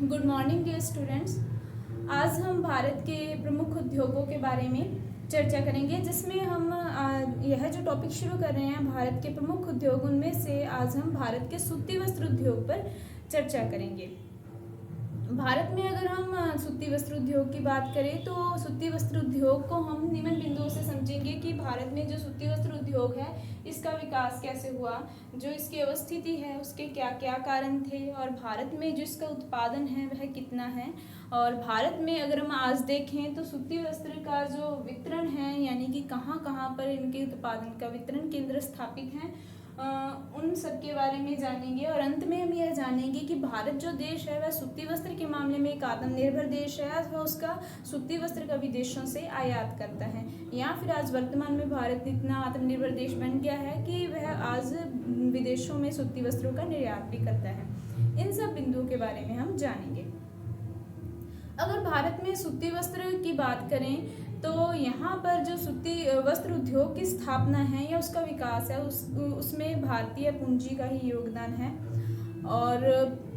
Good morning dear students. आज हम भारत के प्रमुख उद्योगों के बारे में चर्चा करेंगे, जिसमें हम यह जो टॉपिक शुरू कर रहे हैं भारत के प्रमुख उद्योग, उनमें से आज हम भारत के सूती वस्त्र उद्योग पर चर्चा करेंगे। भारत में अगर हम सूती वस्त्र उद्योग की बात करें तो सूती वस्त्र उद्योग को हम निम्न बिंदुओं से समझेंगे कि भारत में जो सूती वस्त्र उद्योग है इसका विकास कैसे हुआ, जो इसकी अवस्थिति है उसके क्या क्या कारण थे, और भारत में जो इसका उत्पादन है वह कितना है। और भारत में अगर हम आज देखें तो सूती वस्त्र का जो वितरण है, यानी कि कहाँ कहाँ पर इनके उत्पादन का वितरण केंद्र स्थापित हैं, उन सब के बारे में जानेंगे। और अंत में हम यह जानेंगे कि भारत जो देश है वह सूती वस्त्र के मामले में एक आत्मनिर्भर देश है अथवा उसका सूती वस्त्र का विदेशों से आयात करता है, या फिर आज वर्तमान में भारत इतना आत्मनिर्भर देश बन गया है कि वह आज विदेशों में सूती वस्त्रों का निर्यात भी करता है। इन सब बिंदुओं के बारे में हम जानेंगे। अगर भारत में सूती वस्त्र की बात करें तो यहाँ पर जो सूती वस्त्र उद्योग की स्थापना है या उसका विकास है उसमें भारतीय पूंजी का ही योगदान है। और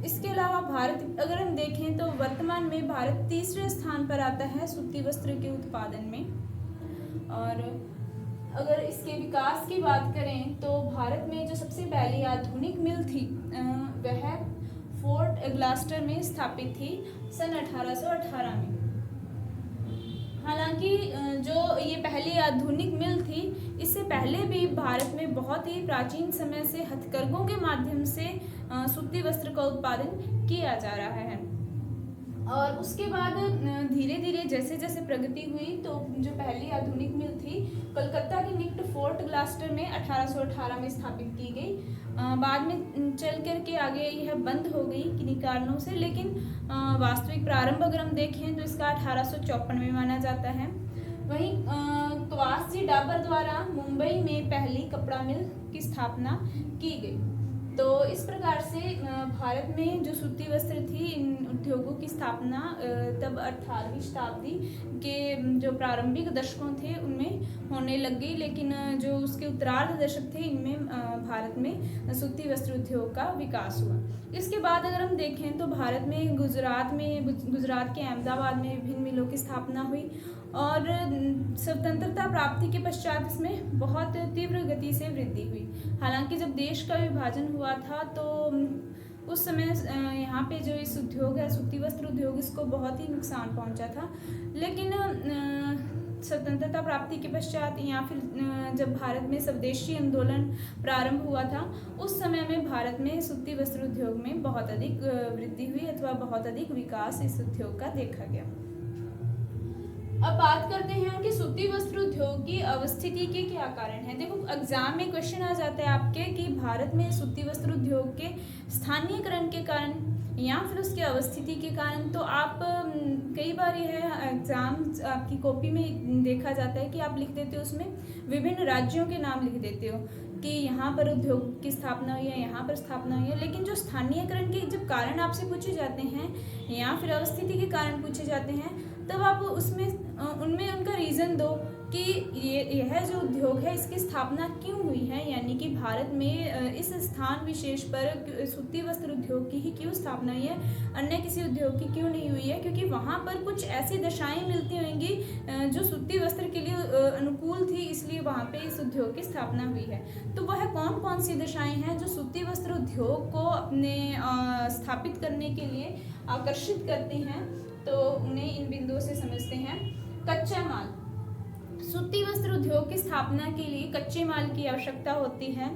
इसके अलावा भारत अगर हम देखें तो वर्तमान में भारत तीसरे स्थान पर आता है सूती वस्त्र के उत्पादन में। और अगर इसके विकास की बात करें तो भारत में जो सबसे पहली आधुनिक मिल थी वह फोर्ट ग्लास्टर में स्थापित थी सन 1818 में। हालांकि जो ये पहली आधुनिक मिल थी, इससे पहले भी भारत में बहुत ही प्राचीन समय से हथकरघों के माध्यम से सूती वस्त्र का उत्पादन किया जा रहा है। और उसके बाद धीरे धीरे जैसे जैसे प्रगति हुई तो जो पहली आधुनिक मिल थी कलकत्ता के निकट फोर्ट ग्लास्टर में 1818 में स्थापित की गई। बाद में चल कर के आगे यह बंद हो गई किन्हीं कारणों से, लेकिन वास्तविक प्रारंभ अगर हम देखें तो इसका 1854 में माना जाता है। वहीं कवासजी डाबर द्वारा मुंबई में पहली कपड़ा मिल की स्थापना की गई। तो इस प्रकार से भारत में जो सूती वस्त्र थी, इन उद्योगों की स्थापना तब 18वीं शताब्दी के जो प्रारंभिक दशकों थे उनमें होने लग गई, लेकिन जो उसके उत्तरार्ध दशक थे इनमें भारत में सूती वस्त्र उद्योग का विकास हुआ। इसके बाद अगर हम देखें तो भारत में गुजरात के अहमदाबाद में विभिन्न मिलों की स्थापना हुई और स्वतंत्रता प्राप्ति के पश्चात इसमें बहुत तीव्र गति से वृद्धि हुई। हालांकि जब देश का विभाजन हुआ था तो उस समय यहाँ पे जो इस उद्योग है सूती वस्त्र उद्योग, इसको बहुत ही नुकसान पहुँचा था। लेकिन स्वतंत्रता प्राप्ति के पश्चात या फिर जब भारत में स्वदेशी आंदोलन प्रारंभ हुआ था उस समय में भारत में सूती वस्त्र उद्योग में बहुत अधिक वृद्धि हुई अथवा बहुत अधिक विकास इस उद्योग का देखा गया। अब बात करते हैं कि सूती वस्त्र उद्योग की अवस्थिति के क्या कारण हैं। देखो, एग्जाम में क्वेश्चन आ जाता है आपके कि भारत में सूती वस्त्र उद्योग के स्थानीयकरण के कारण या फिर उसकी अवस्थिति के कारण। तो आप कई बार यह एग्जाम आपकी कॉपी में देखा जाता है कि आप लिख देते हो उसमें विभिन्न राज्यों के नाम लिख देते हो कि यहाँ पर उद्योग की स्थापना हुई है, यहाँ पर स्थापना हुई है, लेकिन जो स्थानीयकरण के जब कारण आपसे पूछे जाते हैं या फिर अवस्थिति के कारण पूछे जाते हैं तब आप उनमें उनका रीज़न दो कि यह जो उद्योग है इसकी स्थापना क्यों हुई है, यानी कि भारत में इस स्थान विशेष पर सूती वस्त्र उद्योग की ही क्यों स्थापना हुई है, अन्य किसी उद्योग की क्यों नहीं हुई है, क्योंकि वहाँ पर कुछ ऐसी दशाएं मिलती होंगी जो सूती वस्त्र के लिए अनुकूल थी, इसलिए वहाँ पे इस उद्योग की स्थापना हुई है। तो वह कौन कौन सी दशाएं हैं जो सूती वस्त्र उद्योग को अपने स्थापित करने के लिए आकर्षित करती हैं, तो उन्हें इन बिंदुओं से समझते हैं। कच्चा माल। सूती वस्त्र उद्योग की स्थापना के लिए कच्चे माल की आवश्यकता होती है।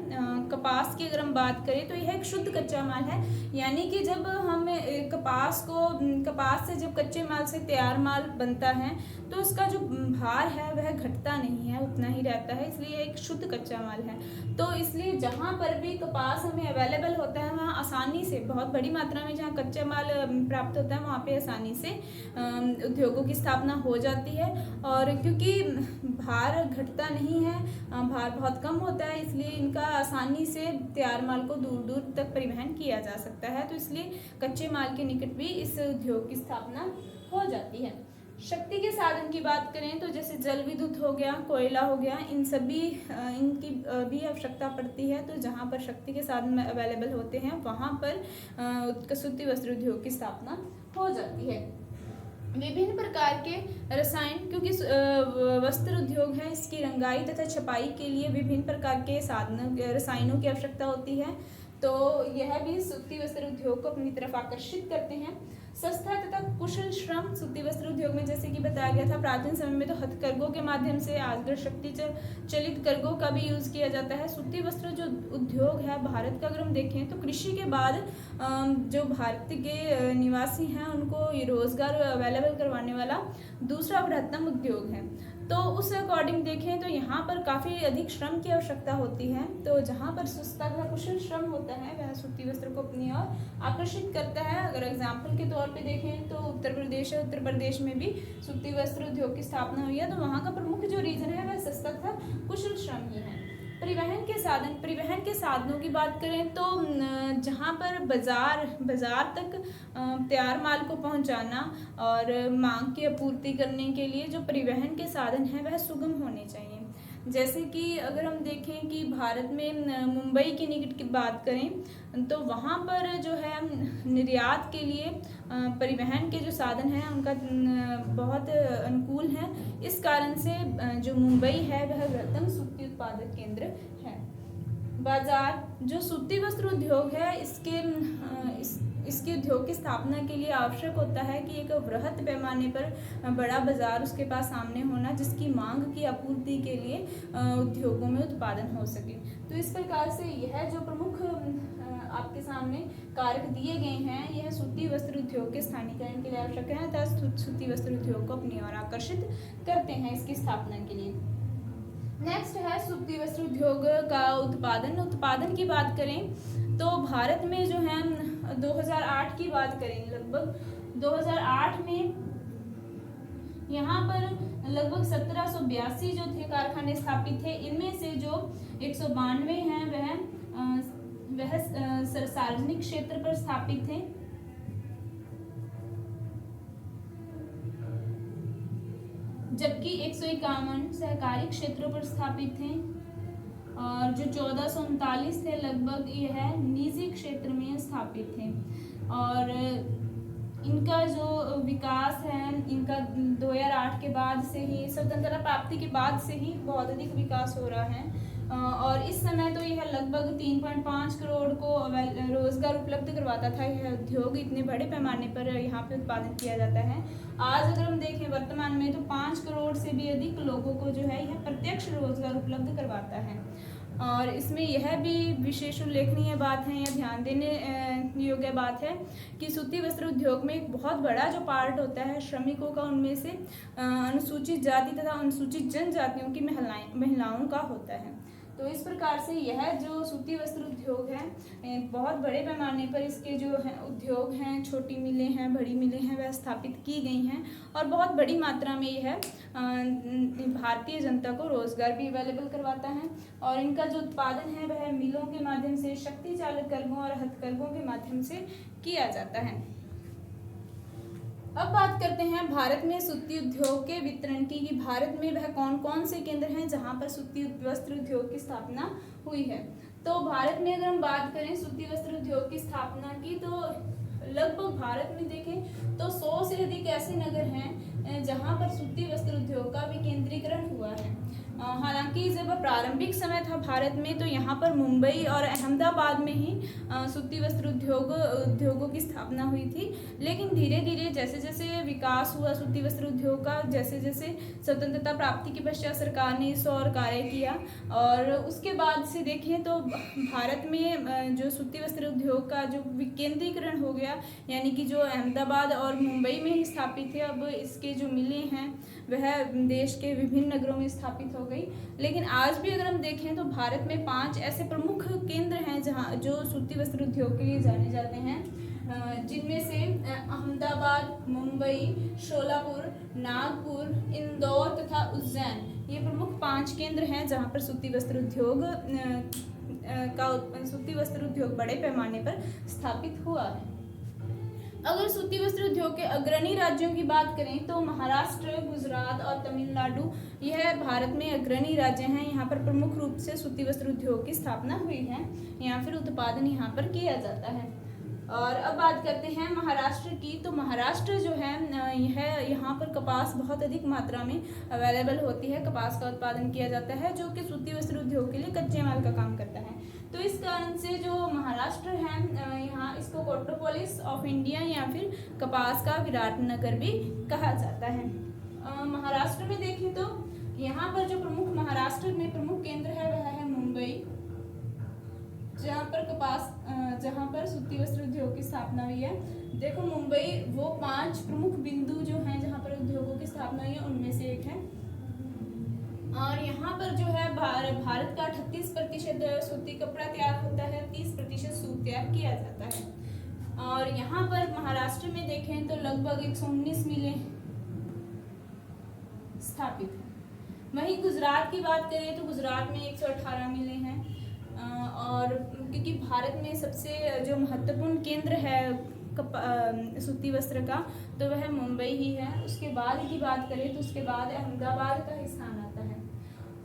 कपास की अगर हम बात करें तो यह एक शुद्ध कच्चा माल है, यानी कि जब हम कपास से जब कच्चे माल से तैयार माल बनता है तो उसका जो भार है वह घटता नहीं है, उतना ही रहता है, इसलिए एक शुद्ध कच्चा माल है। तो इसलिए जहाँ पर भी कपास हमें अवेलेबल होता है वहाँ आसानी से, बहुत बड़ी मात्रा में जहाँ कच्चा माल प्राप्त होता है वहाँ पे आसानी से उद्योगों की स्थापना हो जाती है। और क्योंकि भार घटता नहीं है, भार बहुत कम होता है, इसलिए इनका आसानी से तैयार माल को दूर दूर तक परिवहन किया जा सकता है। तो इसलिए कच्चे माल के निकट भी इस उद्योग की स्थापना हो जाती है। शक्ति के साधन की बात करें तो जैसे जल विद्युत हो गया, कोयला हो गया, इन सभी इनकी भी आवश्यकता पड़ती है। तो जहाँ पर शक्ति के साधन अवेलेबल होते हैं वहाँ पर सूती वस्त्र उद्योग की स्थापना हो जाती है। विभिन्न प्रकार के रसायन, क्योंकि वस्त्र उद्योग है, इसकी रंगाई तथा छपाई के लिए विभिन्न प्रकार के साधनों रसायनों की आवश्यकता होती है। तो यह भी सूती वस्त्र उद्योग को अपनी तरफ आकर्षित करते हैं। सस्ता तथा कुशल श्रम सूती वस्त्र उद्योग में, जैसे कि बताया गया था, प्राचीन समय में तो हथकरघों के माध्यम से, आजकल शक्ति चलित करघों का भी यूज किया जाता है। सूती वस्त्र जो उद्योग है भारत का अगर हम देखें तो कृषि के बाद जो भारत के निवासी हैं उनको रोजगार अवेलेबल करवाने वाला दूसरा बृहत्तम उद्योग है। तो उस अकॉर्डिंग देखें तो यहाँ पर काफ़ी अधिक श्रम की आवश्यकता होती है। तो जहाँ पर सस्ता तथा कुशल श्रम होता है वह सूती वस्त्र को अपनी ओर आकर्षित करता है। अगर एग्जाम्पल के तौर पे देखें तो उत्तर प्रदेश है, उत्तर प्रदेश में भी सूती वस्त्र उद्योग की स्थापना हुई है। तो वहाँ का प्रमुख जो रीजन है वह सस्ता तथा कुशल श्रम ही है। परिवहन के साधनों की बात करें तो जहाँ पर बाजार तक तैयार माल को पहुँचाना और मांग की आपूर्ति करने के लिए जो परिवहन के साधन हैं वह सुगम होने चाहिए। जैसे कि अगर हम देखें कि भारत में मुंबई के निकट की बात करें तो वहाँ पर जो है निर्यात के लिए परिवहन के जो साधन हैं उनका बहुत अनुकूल है। इस कारण से जो मुंबई है वह बृहत्तम सूती उत्पादक केंद्र है। बाजार, जो सूती वस्त्र उद्योग है इसके उद्योग की स्थापना के लिए आवश्यक होता है कि एक वृहत पैमाने पर बड़ा बाजार उसके पास सामने होना, जिसकी मांग की आपूर्ति के लिए उद्योगों में उत्पादन हो सके। तो इस प्रकार से यह जो प्रमुख आपके सामने कारक दिए गए हैं यह सूती वस्त्र उद्योग के स्थानीयकरण के लिए आवश्यक है तथा सूती वस्त्र उद्योग को अपनी ओर आकर्षित करते हैं इसकी स्थापना के लिए। नेक्स्ट है सूती वस्त्र उद्योग का उत्पादन की बात करें तो भारत में जो है 2008 की बात करें, लगभग 2008 में यहाँ पर लगभग 1782 जो थे कारखाने स्थापित थे। इनमें से जो 192 हैं वह सार्वजनिक क्षेत्र पर स्थापित थे, जबकि 151 सहकारी क्षेत्रों पर स्थापित थे और जो 1439 थे लगभग यह निजी क्षेत्र में स्थापित थे। और इनका जो विकास है इनका 2008 के बाद से ही, स्वतंत्रता प्राप्ति के बाद से ही बहुत अधिक विकास हो रहा है। और इस समय तो यह लगभग 3.5 करोड़ को रोजगार उपलब्ध करवाता था। यह उद्योग इतने बड़े पैमाने पर यहाँ पे उत्पादन किया जाता है। आज अगर हम देखें वर्तमान में तो 5 करोड़ से भी अधिक लोगों को जो है यह प्रत्यक्ष रोजगार उपलब्ध करवाता है। और इसमें यह भी विशेष उल्लेखनीय बात है या ध्यान देने योग्य बात है कि सूती वस्त्र उद्योग में एक बहुत बड़ा जो पार्ट होता है श्रमिकों का, उनमें से अनुसूचित जाति तथा अनुसूचित जनजातियों की महिलाओं का होता है। तो इस प्रकार से यह जो सूती वस्त्र उद्योग है बहुत बड़े पैमाने पर इसके जो है उद्योग हैं, छोटी मिलें हैं, बड़ी मिलें हैं, वह स्थापित की गई हैं और बहुत बड़ी मात्रा में यह भारतीय जनता को रोजगार भी अवेलेबल करवाता है। और इनका जो उत्पादन है वह मिलों के माध्यम से, शक्ति चालित करघों और हथकरघों के माध्यम से किया जाता है। अब बात करते हैं भारत में सूती उद्योग के वितरण की कि भारत में वह कौन कौन से केंद्र हैं जहां पर सूती वस्त्र उद्योग की स्थापना हुई है। तो भारत में अगर हम बात करें सूती वस्त्र उद्योग की स्थापना की तो लगभग भारत में देखें तो 100 से अधिक ऐसे नगर हैं जहां पर सूती वस्त्र उद्योग का विकेंद्रीकरण हुआ है। हालांकि जब प्रारंभिक समय था भारत में तो यहाँ पर मुंबई और अहमदाबाद में ही सूती वस्त्र उद्योगों की स्थापना हुई थी। लेकिन धीरे धीरे जैसे जैसे विकास हुआ सूती वस्त्र उद्योग का, जैसे जैसे स्वतंत्रता प्राप्ति के पश्चात सरकार ने इस और कार्य किया और उसके बाद से देखें तो भारत में जो सूती वस्त्र उद्योग का जो विकेंद्रीकरण हो गया, यानी कि जो अहमदाबाद और मुंबई में ही स्थापित थे, अब इसके जो मिलें हैं वह देश के विभिन्न नगरों में स्थापित हो गई। लेकिन आज भी अगर हम देखें तो भारत में 5 ऐसे प्रमुख केंद्र हैं जहां जो सूती वस्त्र उद्योग के लिए जाने जाते हैं, जिनमें से अहमदाबाद, मुंबई, शोलापुर, नागपुर, इंदौर तथा उज्जैन, ये प्रमुख 5 केंद्र हैं जहां पर सूती वस्त्र उद्योग बड़े पैमाने पर स्थापित हुआ है। अगर सूती वस्त्र उद्योग के अग्रणी राज्यों की बात करें तो महाराष्ट्र, गुजरात और तमिलनाडु यह भारत में अग्रणी राज्य हैं। यहाँ पर प्रमुख रूप से सूती वस्त्र उद्योग की स्थापना हुई है या फिर उत्पादन यहाँ पर किया जाता है। और अब बात करते हैं महाराष्ट्र की। तो महाराष्ट्र जो है यह यहाँ पर कपास बहुत अधिक मात्रा में अवेलेबल होती है। कपास का उत्पादन किया जाता है जो कि सूती वस्त्र उद्योग के लिए कच्चे माल का काम करता है। तो इस कारण से जो महाराष्ट्र है यहाँ इसको कॉटोपोलिस ऑफ इंडिया या फिर कपास का विराटनगर भी कहा जाता है। महाराष्ट्र में देखें तो यहाँ पर जो प्रमुख महाराष्ट्र में प्रमुख केंद्र है वह है मुंबई, जहाँ पर सूती वस्त्र उद्योग की स्थापना हुई है। देखो मुंबई वो 5 प्रमुख बिंदु जो हैं जहाँ पर उद्योगों की स्थापना हुई है उनमें से एक है। और यहाँ पर जो है भारत का 38% सूती कपड़ा तैयार होता है, 30% सूत तैयार किया जाता है। और यहाँ पर महाराष्ट्र में देखें तो लगभग 119 मिलें स्थापित है। वहीं गुजरात की बात करें तो गुजरात में 118 मिलें हैं। और क्योंकि भारत में सबसे जो महत्वपूर्ण केंद्र है सूती वस्त्र का तो वह मुंबई ही है। उसके बाद की बात करें तो उसके बाद अहमदाबाद का स्थान आता है।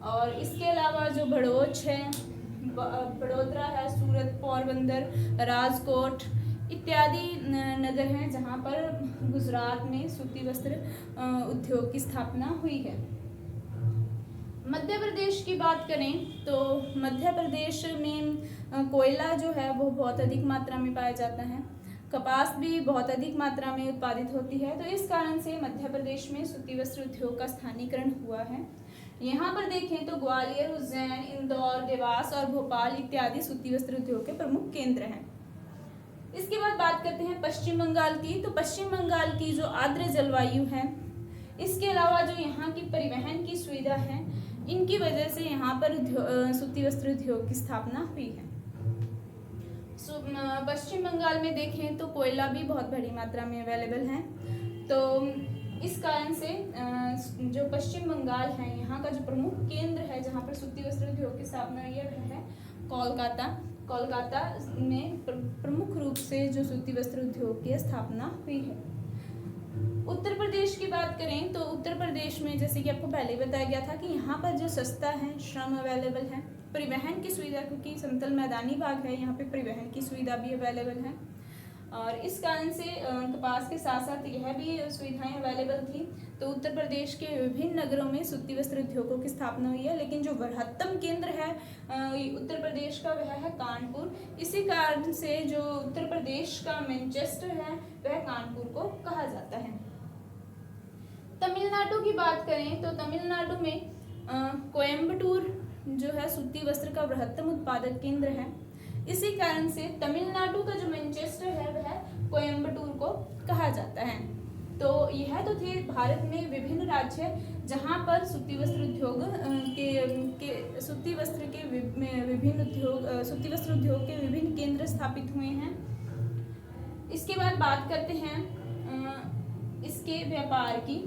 और इसके अलावा जो भड़ोच है, बड़ोदरा है, सूरत, पोरबंदर, राजकोट इत्यादि नगर हैं जहाँ पर गुजरात में सूती वस्त्र उद्योग की स्थापना हुई है। मध्य प्रदेश की बात करें तो मध्य प्रदेश में कोयला जो है वो बहुत अधिक मात्रा में पाया जाता है। कपास भी बहुत अधिक मात्रा में उत्पादित होती है। तो इस कारण से मध्य प्रदेश में सूती वस्त्र उद्योग का स्थानीकरण हुआ है। यहाँ पर देखें तो ग्वालियर, उज्जैन, इंदौर, देवास और भोपाल इत्यादि सूती वस्त्र उद्योग के प्रमुख केंद्र हैं। इसके बाद बात करते हैं पश्चिम बंगाल की। तो पश्चिम बंगाल की जो आर्द्र जलवायु है, इसके अलावा जो यहाँ की परिवहन की सुविधा है, इनकी वजह से यहाँ पर सूती वस्त्र उद्योग की स्थापना हुई है। पश्चिम बंगाल में देखें तो कोयला भी बहुत बड़ी मात्रा में अवेलेबल है। तो इस कारण से जो पश्चिम बंगाल है यहाँ का जो प्रमुख केंद्र है जहाँ पर सूती वस्त्र उद्योग की स्थापना हुई है वह है कोलकाता। कोलकाता में प्रमुख रूप से जो सूती वस्त्र उद्योग की स्थापना हुई है। उत्तर प्रदेश की बात करें तो उत्तर प्रदेश में जैसे कि आपको पहले बताया गया था कि यहाँ पर जो सस्ता है, श्रम अवेलेबल है, परिवहन की सुविधा, क्योंकि समतल मैदानी भाग है यहाँ पे परिवहन की सुविधा भी अवेलेबल है। और इस कारण से कपास के साथ साथ यह भी सुविधाएं अवेलेबल थी। तो उत्तर प्रदेश के विभिन्न नगरों में सूती वस्त्र उद्योगों की स्थापना हुई है। लेकिन जो बृहत्तम केंद्र है उत्तर प्रदेश का वह है कानपुर। इसी कारण से जो उत्तर प्रदेश का मैनचेस्टर है वह कानपुर को कहा जाता है। तमिलनाडु की बात करें तो तमिलनाडु में कोयम्बटूर जो है सूती वस्त्र का बृहत्तम उत्पादक केंद्र है। इसी कारण से तमिलनाडु का जो मैनचेस्टर है वह कोयम्बटूर को कहा जाता है। तो यह तो थे भारत में विभिन्न राज्य जहां पर सूती वस्त्र उद्योग सूती वस्त्र उद्योग के विभिन्न केंद्र स्थापित हुए हैं। इसके बाद बात करते हैं इसके व्यापार की।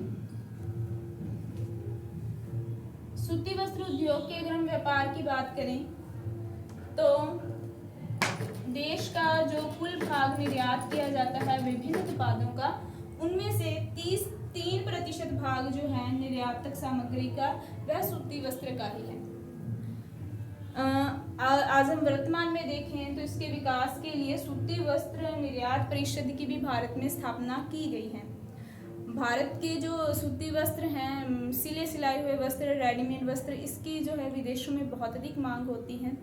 सूती वस्त्र उद्योग के अगर हम व्यापार की बात करें तो देश का जो कुल भाग निर्यात किया जाता है विभिन्न उत्पादों का, उनमें से 33% भाग जो है निर्यातक सामग्री का वह सूती वस्त्र का ही है। आज हम वर्तमान में देखें तो इसके विकास के लिए सूती वस्त्र निर्यात परिषद की भी भारत में स्थापना की गई है। भारत के जो सूती वस्त्र हैं, सिलाई हुए वस्त्र, रेडीमेड वस्त्र, इसकी जो है विदेशों में बहुत अधिक मांग होती है।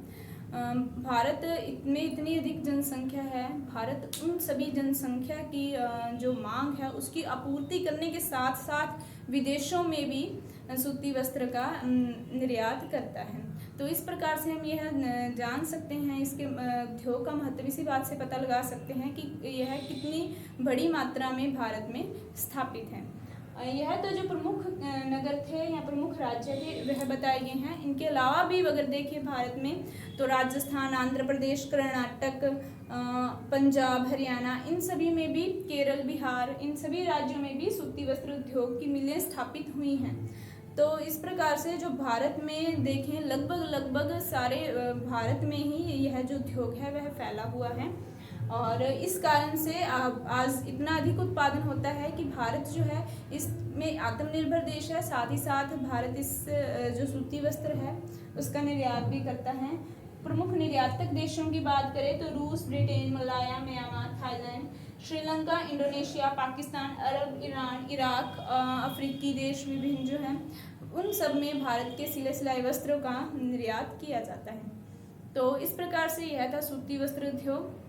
भारत में इतनी अधिक जनसंख्या है, भारत उन सभी जनसंख्या की जो मांग है उसकी आपूर्ति करने के साथ साथ विदेशों में भी सूती वस्त्र का निर्यात करता है। तो इस प्रकार से हम यह जान सकते हैं, इसके उद्योग का महत्व इसी बात से पता लगा सकते हैं कि यह कितनी बड़ी मात्रा में भारत में स्थापित है। यह तो जो प्रमुख नगर थे या प्रमुख राज्य थे वह बताए गए हैं। इनके अलावा भी अगर देखें भारत में तो राजस्थान, आंध्र प्रदेश, कर्नाटक, पंजाब, हरियाणा, इन सभी में भी, केरल, बिहार, इन सभी राज्यों में भी सूती वस्त्र उद्योग की मिलें स्थापित हुई हैं। तो इस प्रकार से जो भारत में देखें लगभग सारे भारत में ही यह जो उद्योग है वह फैला हुआ है। और इस कारण से आज इतना अधिक उत्पादन होता है कि भारत जो है इसमें आत्मनिर्भर देश है। साथ ही साथ भारत इस जो सूती वस्त्र है उसका निर्यात भी करता है। प्रमुख निर्यातक देशों की बात करें तो रूस, Britain, Malaya, Myanmar, Thailand, Sri Lanka, Indonesia, Pakistan, अरब, ईरान, इराक, अफ्रीकी देश विभिन्न जो हैं उन सब में भारत के सिले सिलाई वस्त्रों का निर्यात किया जाता है। तो इस प्रकार से यह था सूती वस्त्र उद्योग।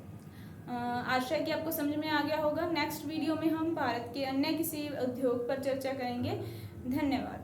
आशा है कि आपको समझ में आ गया होगा। नेक्स्ट वीडियो में हम भारत के अन्य किसी उद्योग पर चर्चा करेंगे। धन्यवाद।